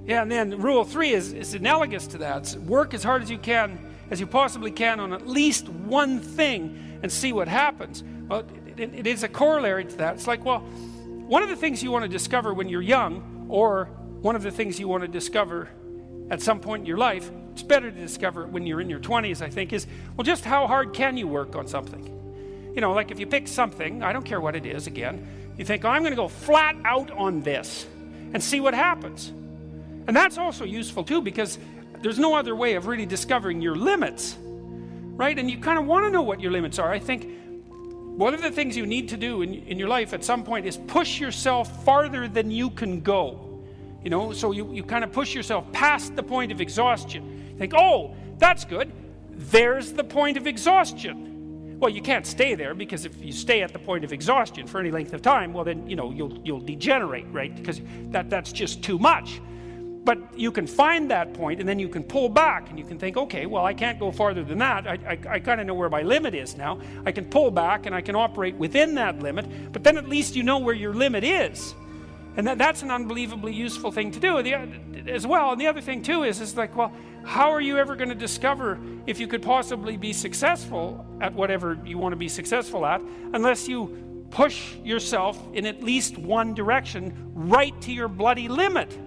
Yeah, and then rule 3 is analogous to that. So work as hard as you can, as you possibly can, on at least one thing and see what happens. Well, it is a corollary to that. It's like, well, one of the things you want to discover when you're young, or one of the things you want to discover at some point in your life, it's better to discover it when you're in your 20s, I think, is, well, just how hard can you work on something? You know, like if you pick something, I don't care what it is, again, you think, oh, I'm going to go flat out on this and see what happens. And that's also useful too, because there's no other way of really discovering your limits, right? And you kind of want to know what your limits are. I think one of the things you need to do in your life at some point is push yourself farther than you can go. You know, so you kind of push yourself past the point of exhaustion. You think, oh, that's good. There's the point of exhaustion. Well, you can't stay there, because if you stay at the point of exhaustion for any length of time, well then, you know, you'll degenerate, right? Because that's just too much. But you can find that point, and then you can pull back, and you can think, okay, well, I can't go farther than that. I kind of know where my limit is now. I can pull back, and I can operate within that limit, but then at least you know where your limit is. And that's an unbelievably useful thing to do as well. And the other thing, too, is like, well, how are you ever going to discover if you could possibly be successful at whatever you want to be successful at, unless you push yourself in at least one direction right to your bloody limit?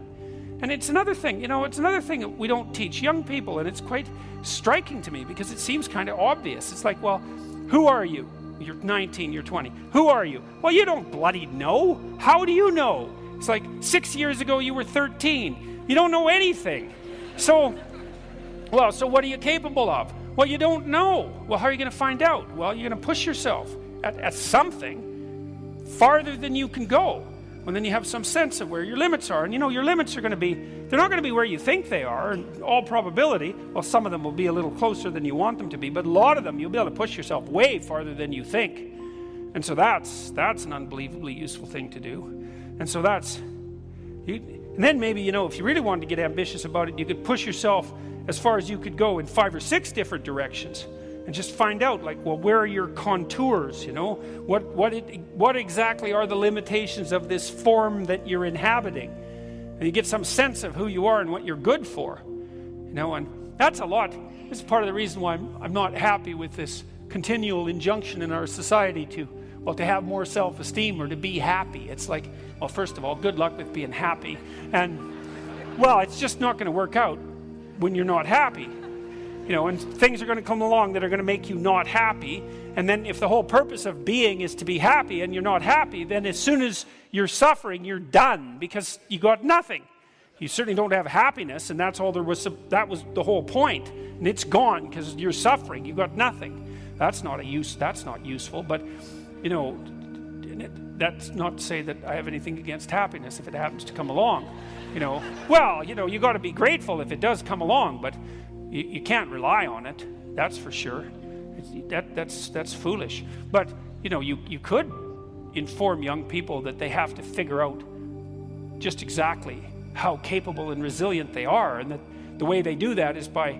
And it's another thing, you know, it's another thing that we don't teach young people, and it's quite striking to me because it seems kind of obvious. It's like, well, who are you? You're 19, you're 20. Who are you? Well, you don't bloody know. How do you know? It's like 6 years ago you were 13. You don't know anything. So what are you capable of? Well, you don't know. Well, how are you going to find out? Well, you're going to push yourself at something farther than you can go. And then you have some sense of where your limits are. And you know, your limits are going to be, they're not going to be where you think they are, in all probability. Well, some of them will be a little closer than you want them to be, but a lot of them you'll be able to push yourself way farther than you think. And so that's an unbelievably useful thing to do. And so and then maybe, you know, if you really wanted to get ambitious about it, you could push yourself as far as you could go in 5 or 6 different directions. And just find out, like, well, where are your contours, you know? What exactly are the limitations of this form that you're inhabiting? And you get some sense of who you are and what you're good for, you know? And that's a lot. This is part of the reason why I'm not happy with this continual injunction in our society to have more self-esteem or to be happy. It's like, well, first of all, good luck with being happy. And, well, it's just not going to work out when you're not happy. You know, and things are going to come along that are going to make you not happy. And then if the whole purpose of being is to be happy and you're not happy, then as soon as you're suffering, you're done because you got nothing. You certainly don't have happiness, and that's all there was. That was the whole point. And it's gone because you're suffering. You got nothing. That's not useful. But, you know, that's not to say that I have anything against happiness if it happens to come along. You know, well, you know, you got to be grateful if it does come along, but you can't rely on it, that's for sure. That's foolish. But, you know, you could inform young people that they have to figure out just exactly how capable and resilient they are, and that the way they do that is by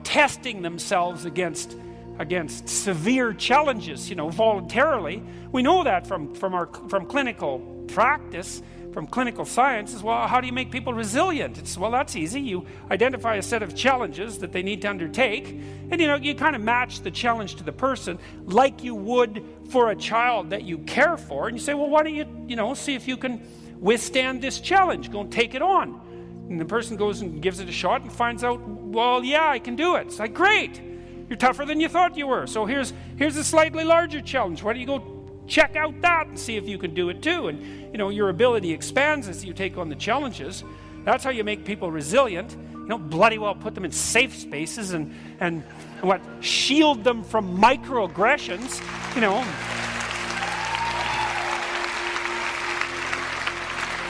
testing themselves against severe challenges, you know, voluntarily. We know that from clinical practice, from clinical science. Is, well, how do you make people resilient? It's, well, that's easy. You identify a set of challenges that they need to undertake, and, you know, you kind of match the challenge to the person like you would for a child that you care for, and you say, well, why don't you know, see if you can withstand this challenge. Go and take it on. And the person goes and gives it a shot and finds out, well, yeah, I can do it. It's like, great. You're tougher than you thought you were. So here's a slightly larger challenge. Why don't you go check out that and see if you can do it too? And, you know, your ability expands as you take on the challenges. That's how you make people resilient. You don't bloody well put them in safe spaces and shield them from microaggressions, you know.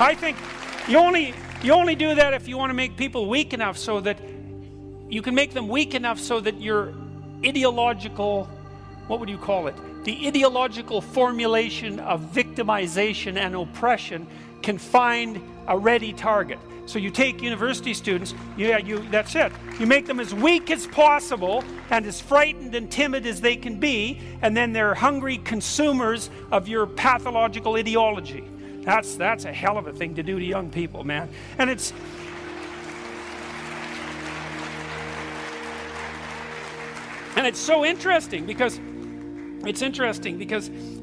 I think you only do that if you want to make people weak enough so that you can make them weak enough so that your ideological, what would you call it? The ideological formulation of victimization and oppression can find a ready target. So you take university students, that's it. You make them as weak as possible and as frightened and timid as they can be, and then they're hungry consumers of your pathological ideology. That's a hell of a thing to do to young people, man. And it's so interesting because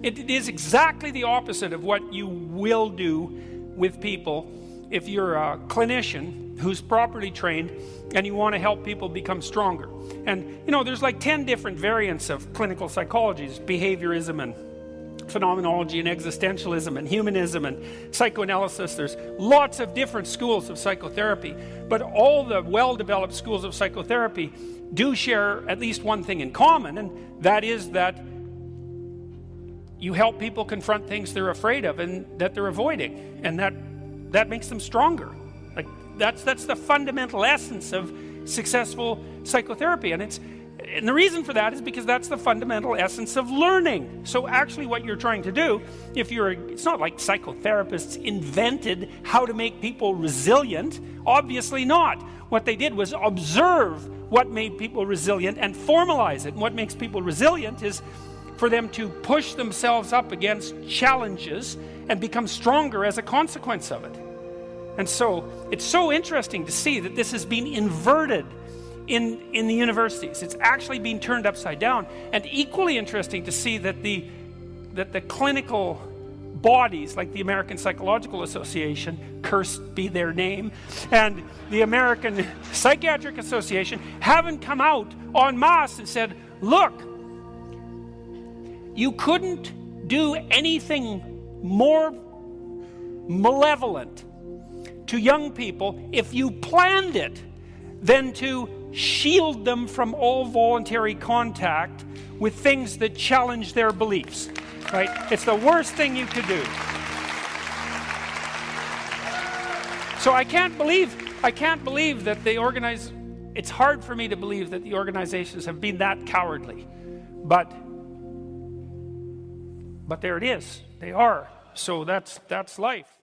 it is exactly the opposite of what you will do with people if you're a clinician who's properly trained and you want to help people become stronger. And there's like 10 different variants of clinical psychology. There's behaviorism and phenomenology and existentialism and humanism and psychoanalysis. There's lots of different schools of psychotherapy, but all the well-developed schools of psychotherapy do share at least one thing in common, and that is that you help people confront things they're afraid of and that they're avoiding, and that makes them stronger. Like that's the fundamental essence of successful psychotherapy, and the reason for that is because that's the fundamental essence of learning. So actually what you're trying to do, it's not like psychotherapists invented how to make people resilient. Obviously not. What they did was observe what made people resilient and formalize it. And what makes people resilient is for them to push themselves up against challenges and become stronger as a consequence of it. And so it's so interesting to see that this has been inverted in the universities. It's actually being turned upside down. And equally interesting to see that the clinical bodies like the American Psychological Association, cursed be their name, and the American Psychiatric Association haven't come out en masse and said, look, you couldn't do anything more malevolent to young people if you planned it than to shield them from all voluntary contact with things that challenge their beliefs. Right? It's the worst thing you could do. So I can't believe that it's hard for me to believe that the organizations have been that cowardly. But there it is. They are. So that's life.